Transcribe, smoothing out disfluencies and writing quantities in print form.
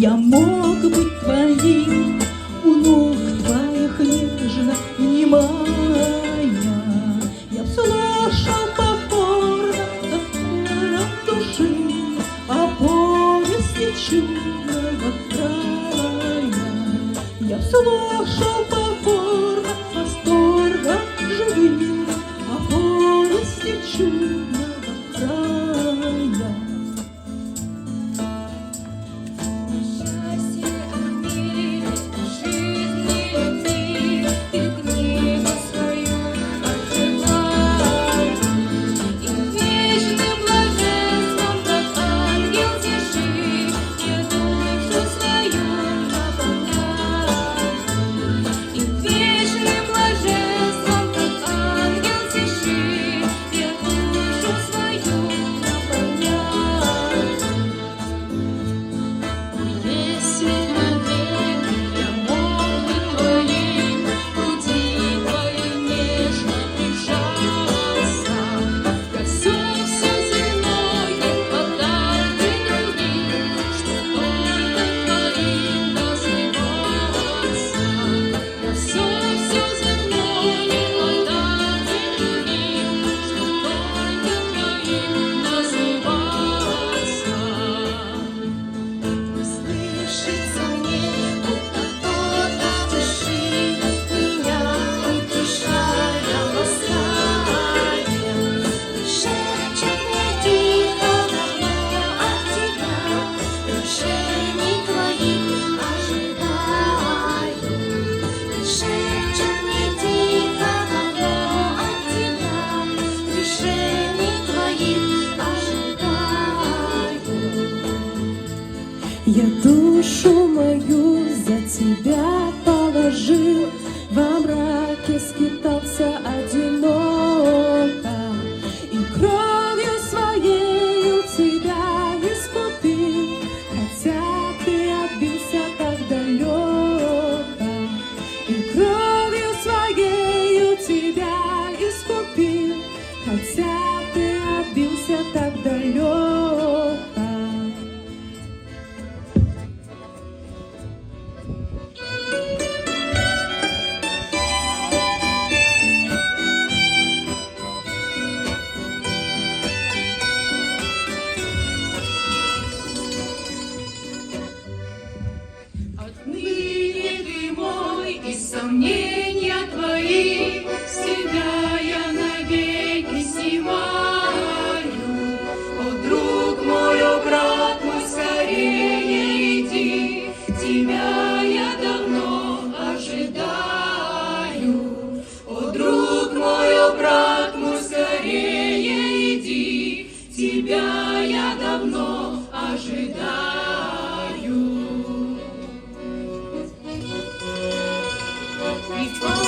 Я мог быть твоим, у ног твоих нежно внимая. Я слушал покорно от души о повести чудного края. Я слушал покорно восторга живым о повести чудного края. Я душу мою за тебя положил, во мраке скитался одиноко, и кровью своею тебя искупил, хотя ты отбился так далеко. И кровью своею тебя искупил, хотя ты отбился так далеко. Отныне ты мой, и сомнения твои с тебя я навеки снимаю. О, друг мой, о, брат мой, скорее иди, тебя я давно ожидаю. О, друг мой, о, брат мой, скорее иди, тебя я давно ожидаю. Before